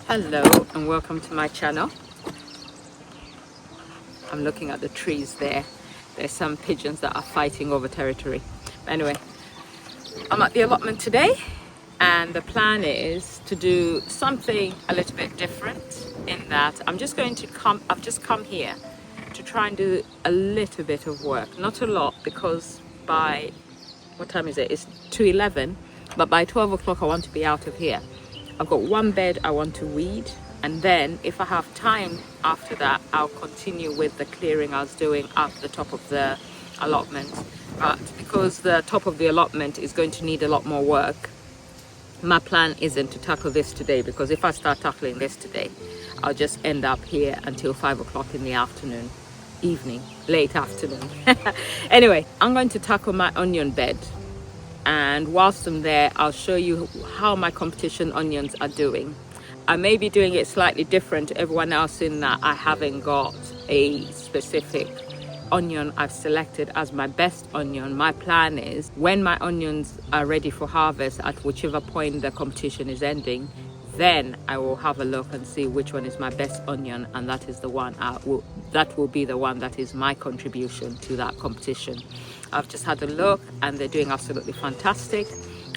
Hello and welcome to my channel. I'm looking at the trees there. There's some pigeons that are fighting over territory. Anyway, I'm at the allotment today and the plan is to do something a little bit different in that I've just come here to try and do a little bit of work. Not a lot, because by, what time is it? It's 2:11, but by 12 o'clock I want to be out of here. I've got one bed I want to weed, and then if I have time after that, I'll continue with the clearing I was doing at the top of the allotment. But because the top of the allotment is going to need a lot more work, my plan isn't to tackle this today, because if I start tackling this today, I'll just end up here until 5 o'clock in the afternoon, late afternoon. Anyway, I'm going to tackle my onion bed. And whilst I'm there, I'll show you how my competition onions are doing. I may be doing it slightly different to everyone else in that I haven't got a specific onion I've selected as my best onion. My plan is when my onions are ready for harvest at whichever point the competition is ending, then I will have a look and see which one is my best onion, and that is the one that will be the one that is my contribution to that competition. I've just had a look and they're doing absolutely fantastic.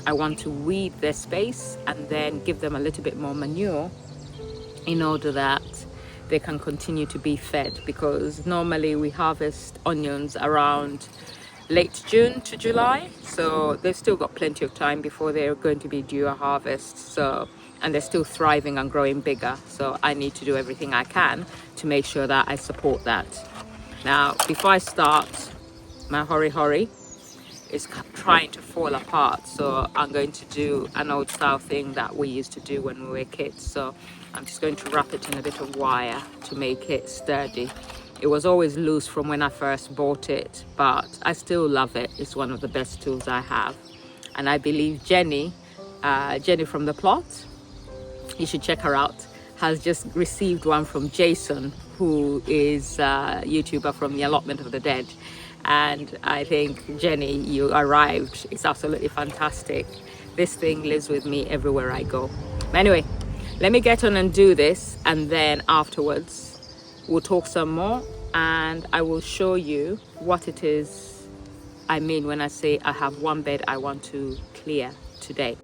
I want to weed their space and then give them a little bit more manure in order that they can continue to be fed, because normally we harvest onions around late June to July, so they've still got plenty of time before they're going to be due a harvest. And they're still thriving and growing bigger, so I need to do everything I can to make sure that I support that. Now, before I start, my hori is trying to fall apart, so I'm going to do an old style thing that we used to do when we were kids. So I'm just going to wrap it in a bit of wire to make it sturdy. It was always loose from when I first bought it, but I still love it. It's one of the best tools I have. And I believe Jenny from the plot, you should check her out, has just received one from Jason, who is a YouTuber from the Allotment of the Dead. And I think, Jenny, you arrived. It's absolutely fantastic. This thing lives with me everywhere I go. Anyway, let me get on and do this, and then afterwards we'll talk some more and I will show you what it is I mean when I say I have one bed I want to clear today.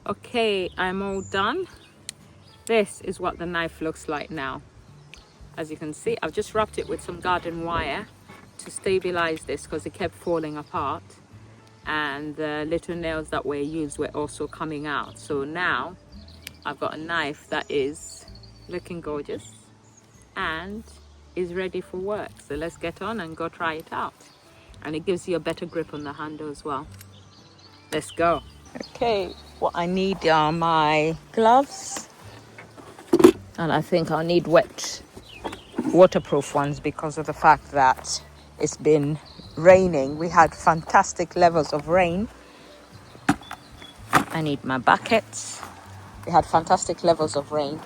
Okay, I'm all done. This is what the knife looks like now. As you can see, I've just wrapped it with some garden wire to stabilize this because it kept falling apart, and the little nails that were used were also coming out. So now I've got a knife that is looking gorgeous and is ready for work. So let's get on and go try it out. And it gives you a better grip on the handle as well. Let's go. Okay, what I need are my gloves, and I think I'll need waterproof ones because of the fact that it's been raining. We had fantastic levels of rain. I need my buckets. We had fantastic levels of rain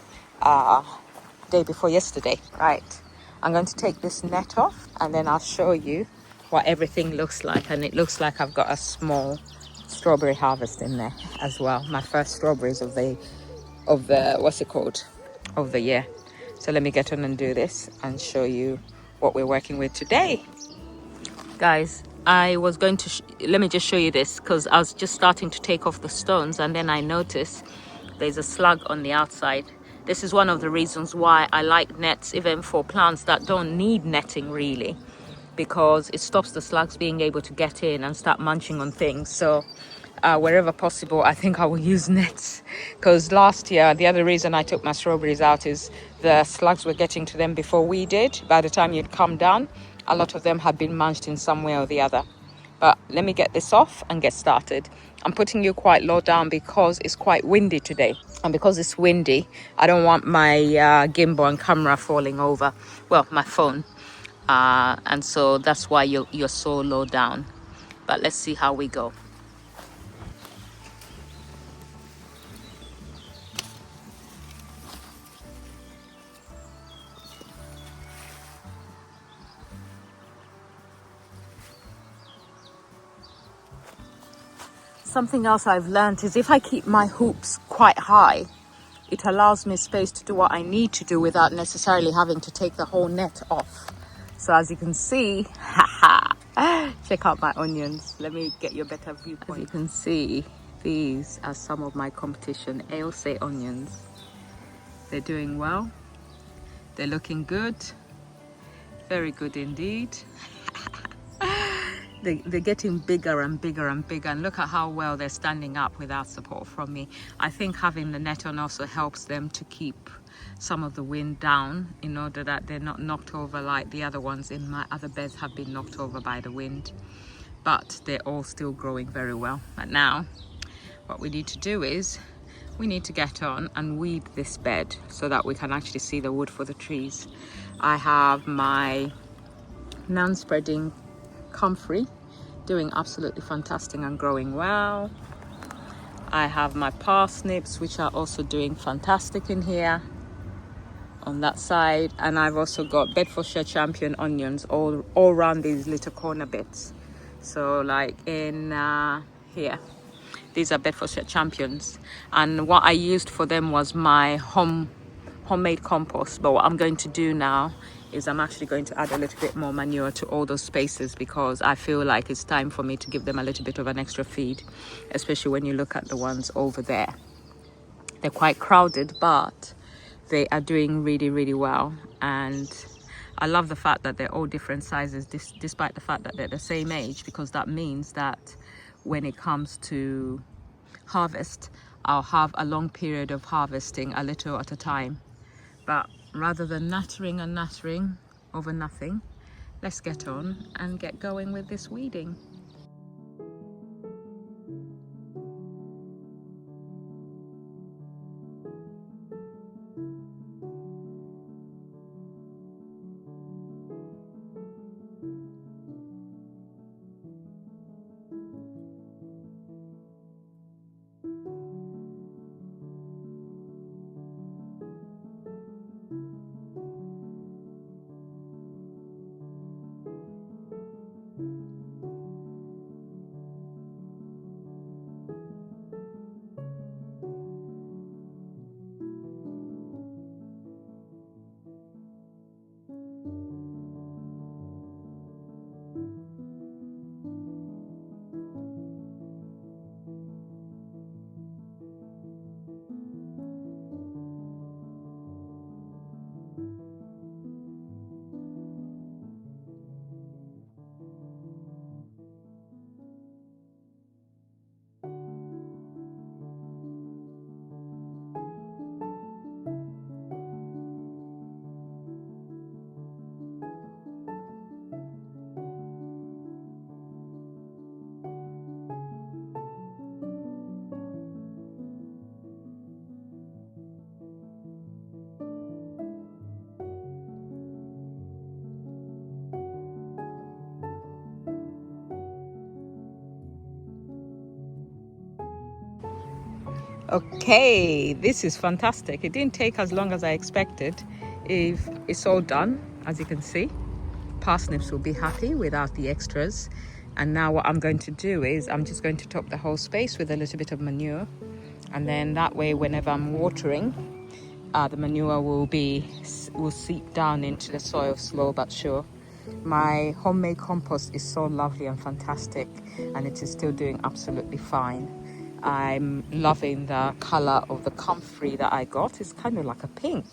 day before yesterday. Right, I'm going to take this net off and then I'll show you what everything looks like. And it looks like I've got a small strawberry harvest in there as well. My first strawberries of the of the year. So let me get on and do this and show you what we're working with today. Guys, I was going to let me just show you this, because I was just starting to take off the stones and then I noticed there's a slug on the outside. This is one of the reasons why I like nets, even for plants that don't need netting really, because it stops the slugs being able to get in and start munching on things. So wherever possible, I think I will use nets, because last year the other reason I took my strawberries out is the slugs were getting to them before we did. By the time you'd come down, a lot of them had been munched in some way or the other. But let me get this off and get started. I'm putting you quite low down because it's quite windy today. And because it's windy, I don't want my gimbal and camera falling over. Well, my phone. And so that's why you're so low down. But let's see how we go. Something else I've learned is if I keep my hoops quite high, it allows me space to do what I need to do without necessarily having to take the whole net off. So as you can see, check out my onions. Let me get you a better viewpoint. As you can see, these are some of my competition Ailsa onions. They're doing well. They're looking good. Very good indeed. They're getting bigger and bigger and bigger, and look at how well they're standing up without support from me. I think having the net on also helps them to keep some of the wind down in order that they're not knocked over like the other ones in my other beds have been knocked over by the wind. But they're all still growing very well. But now what we need to do is we need to get on and weed this bed so that we can actually see the wood for the trees. I have my non-spreading comfrey doing absolutely fantastic and growing well. I have my parsnips, which are also doing fantastic in here on that side, and I've also got Bedfordshire Champion onions all around these little corner bits. So like in here, these are Bedfordshire Champions, and what I used for them was my homemade compost. But what I'm going to do now is I'm actually going to add a little bit more manure to all those spaces because I feel like it's time for me to give them a little bit of an extra feed, especially when you look at the ones over there. They're quite crowded, but they are doing really, really well. And I love the fact that they're all different sizes despite the fact that they're the same age, because that means that when it comes to harvest, I'll have a long period of harvesting a little at a time. But rather than nattering and nattering over nothing, let's get on and get going with this weeding. Okay, this is fantastic. It didn't take as long as I expected. If it's all done, as you can see, parsnips will be happy without the extras. And now what I'm going to do is I'm just going to top the whole space with a little bit of manure, and then that way whenever I'm watering, the manure will seep down into the soil slow but sure. My homemade compost is so lovely and fantastic, and it is still doing absolutely fine. I'm loving the color of the comfrey that I got. It's kind of like a pink,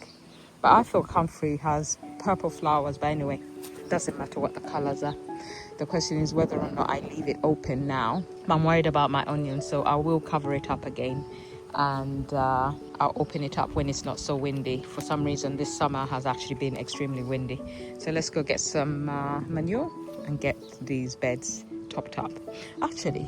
but I thought comfrey has purple flowers. But anyway, it doesn't matter what the colors are. The question is whether or not I leave it open now. I'm worried about my onions, so I will cover it up again, and I'll open it up when it's not so windy. For some reason this summer has actually been extremely windy. So let's go get some manure and get these beds topped up. Actually,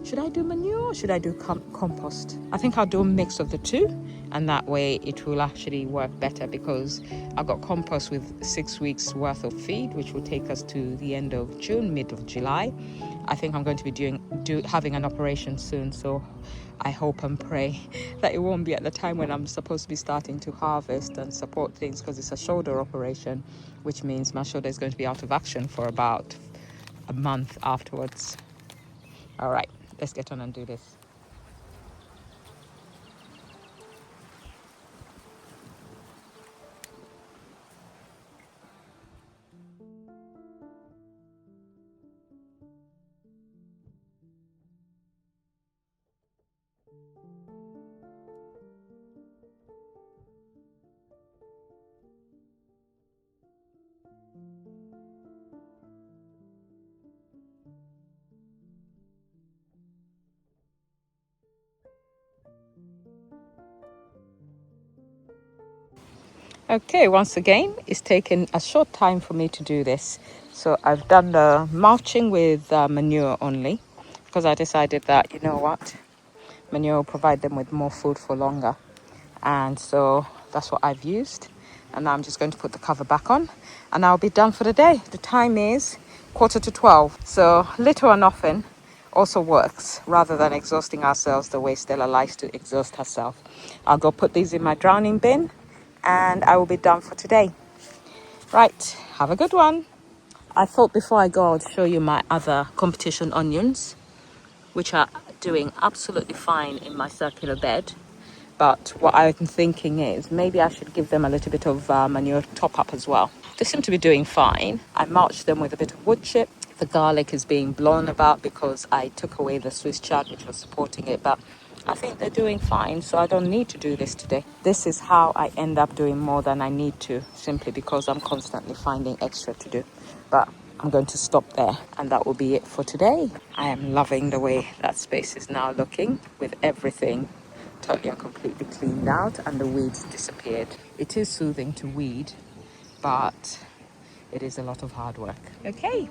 should I do manure or should I do compost? I think I'll do a mix of the two, and that way it will actually work better, because I've got compost with 6 weeks worth of feed, which will take us to the end of June, mid of July. I think I'm going to be having an operation soon, so I hope and pray that it won't be at the time when I'm supposed to be starting to harvest and support things, because it's a shoulder operation, which means my shoulder is going to be out of action for about a month afterwards. All right, let's get on and do this. Okay, once again, it's taken a short time for me to do this. So I've done the mulching with manure only, because I decided that, you know what, manure will provide them with more food for longer. And so that's what I've used. And now I'm just going to put the cover back on and I'll be done for the day. The time is 11:45. So little and often also works, rather than exhausting ourselves the way Stella likes to exhaust herself. I'll go put these in my drowning bin and I will be done for today. Right, have a good one. I thought before I go, I'll show you my other competition onions, which are doing absolutely fine in my circular bed. But what I'm thinking is maybe I should give them a little bit of manure top up as well. They seem to be doing fine. I mulched them with a bit of wood chip. The garlic is being blown about because I took away the Swiss chard which was supporting it, but I think they're doing fine, so I don't need to do this today. This is how I end up doing more than I need to, simply because I'm constantly finding extra to do. But I'm going to stop there, and that will be it for today. I am loving the way that space is now looking, with everything totally and completely cleaned out and the weeds disappeared. It is soothing to weed, but it is a lot of hard work. Okay,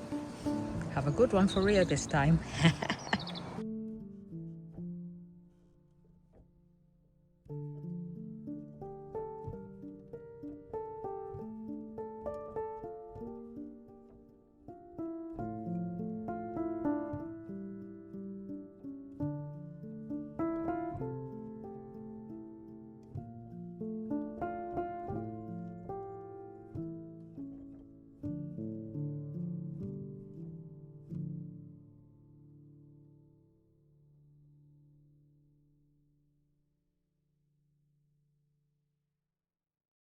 have a good one for real this time.